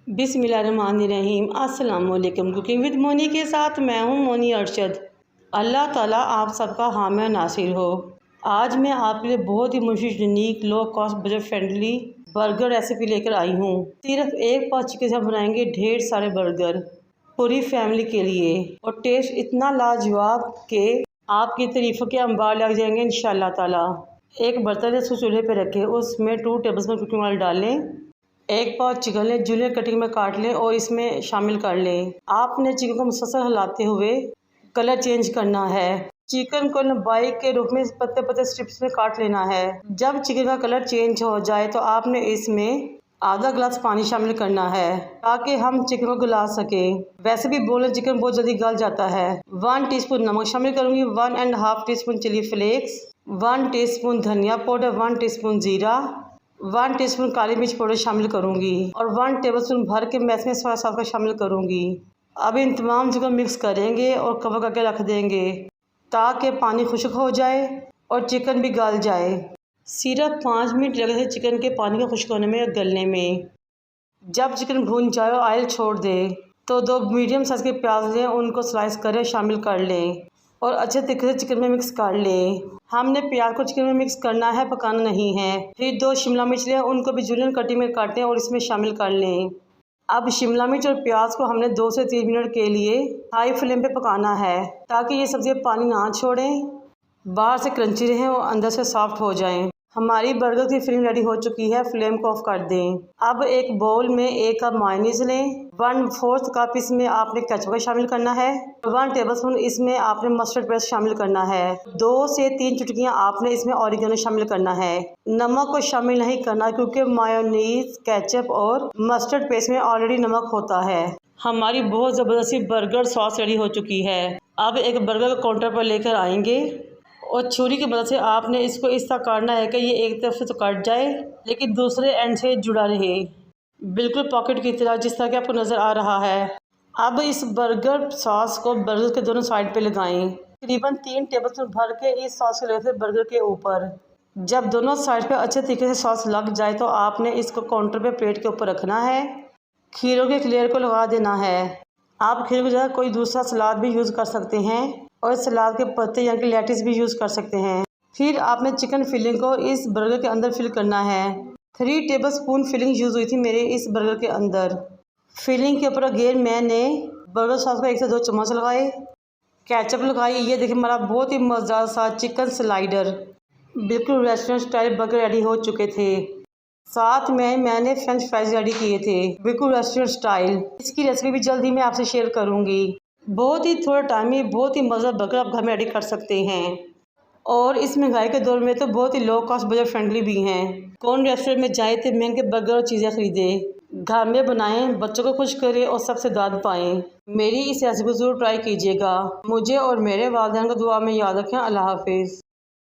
बिस्मिल्लाहिर्रहमानिर्रहीम। अस्सलाम वालेकुम। कुकिंग विद मोनी के साथ मैं हूं मोनी अरशद। अल्लाह ताला आप सबका हामी और नासिर हो। आज मैं आपके लिए बहुत ही मुफीद, unique, low cost, budget friendly burger recipe लेकर आई हूं। सिर्फ एक पाव चिकन से बनाएंगे ढेर सारे बर्गर पूरी फैमिली के लिए, और टेस्ट इतना लाजवाब कि आपकी तारीफ़ों के अंबार लग जाएंगे इंशाल्लाह ताला। एक बर्तन इसको चूल्हे पे रखें, उसमें 2 टेबलस्पून कुकिंग ऑयल डाल लें। एक पाव चिकन लें, जूलियन कटिंग में काट लें और इसमें शामिल कर लें। आपने चिकन को मुसलसल हिलाते हुए कलर चेंज करना है। चिकन को लंबाई के रूप में पतले पतले स्ट्रिप्स में काट लेना है। जब चिकन का कलर चेंज हो जाए तो आपने इसमें आधा गिलास पानी शामिल करना है ताकि हम चिकन को गला सके। वैसे भी बोले चिकन बहुत जल्दी गल जाता है। 1 टीस्पून नमक शामिल करूंगी, 1.5 टीस्पून चिली फ्लेक्स, 1 टीस्पून धनिया पाउडर, 1 टीस्पून जीरा, 1 टीस्पून काली मिर्च पाउडर शामिल करूंगी और 1 टेबलस्पून भर के मैं इसमें सोया सॉस का शामिल करूंगी। अब इन तमाम चीज़ों को मिक्स करेंगे और कवर करके रख देंगे ताकि पानी खुश्क हो जाए और चिकन भी गल जाए। सिर्फ 5 मिनट लगे थे चिकन के पानी का खुश्क होने में और गलने में। जब चिकन भून जाए और ऑयल छोड़ दे तो 2 मीडियम साइज़ के प्याज लें, उनको स्लाइस करें, शामिल कर लें और अच्छे तरीके से चिकन में मिक्स कर लें। हमने प्याज को चिकन में मिक्स करना है, पकाना नहीं है। फिर 2 शिमला मिर्च लें, उनको भी जूलियन कटिंग में काटें और इसमें शामिल कर लें। अब शिमला मिर्च और प्याज को हमने 2 से 3 मिनट के लिए हाई फ्लेम पे पकाना है ताकि ये सब्जियां पानी ना छोड़ें, बाहर से क्रंची रहें और अंदर से सॉफ्ट हो जाएं। हमारी बर्गर की फिलिंग रेडी हो चुकी है, फ्लेम को ऑफ कर दें। अब एक बाउल में 1 कप मायोनीज लें, 1/4 कप इसमें आपने केचप शामिल करना है, 1 टेबलस्पून इसमें आपने मस्टर्ड पेस्ट शामिल करना है, 2 से 3 चुटकियां आपने इसमें ऑरिगेनो शामिल करना है। नमक को शामिल नहीं करना क्योंकि मायोनीज, केचप और मस्टर्ड पेस्ट में ऑलरेडी नमक होता है। हमारी बहुत ज़बरदस्ती बर्गर सॉस रेडी हो चुकी है। अब एक बर्गर को काउंटर पर लेकर आएंगे और छुरी की मदद से आपने इसको इस तरह काटना है कि ये एक तरफ से तो कट जाए लेकिन दूसरे एंड से जुड़ा रहे, बिल्कुल पॉकेट की तरह, जिस तरह कि आपको नज़र आ रहा है। अब इस बर्गर सॉस को बर्गर के दोनों साइड पे लगाएं। तकरीबन 3 टेबलस्पून भर के इस सॉस को लगाते बर्गर के ऊपर। जब दोनों साइड पे अच्छे तरीके से सॉस लग जाए तो आपने इसको काउंटर पे प्लेट के ऊपर रखना है। खीरों के लेयर को लगा देना है। आप खीरों की जगह कोई दूसरा सलाद भी यूज़ कर सकते हैं और सलाद के पत्ते यानी कि लेटिस भी यूज़ कर सकते हैं। फिर आपने चिकन फिलिंग को इस बर्गर के अंदर फिल करना है। 3 टेबलस्पून फिलिंग यूज़ हुई थी मेरे इस बर्गर के अंदर। फिलिंग के ऊपर अगेन मैंने बर्गर सॉस का 1 से 2 चम्मच लगाए, केचप लगाई। ये देखिए हमारा बहुत ही मज़ेदार सा चिकन स्लाइडर, बिल्कुल रेस्टोरेंट स्टाइल बर्गर रेडी हो चुके थे। साथ में मैंने फ्रेंच फ्राइज रेडी किए थे, बिल्कुल रेस्टोरेंट स्टाइल। इसकी रेसिपी भी जल्दी मैं आपसे शेयर करूँगी। बहुत ही थोड़ा टाइम में बहुत ही मज़ेदार बर्गर आप घर में रेडी कर सकते हैं और इस महंगाई के दौर में तो बहुत ही लो कॉस्ट, बजट फ्रेंडली भी हैं। कौन रेस्टोरेंट में जाए तो महंगे बर्गर और चीज़ें खरीदें, घर में बनाएं, बच्चों को खुश करें और सबसे दाद पाएं। मेरी इस रेसिपी को ज़रूर ट्राई कीजिएगा। मुझे और मेरे वालिदैन को दुआ में याद रखें। अल्लाह हाफिज़।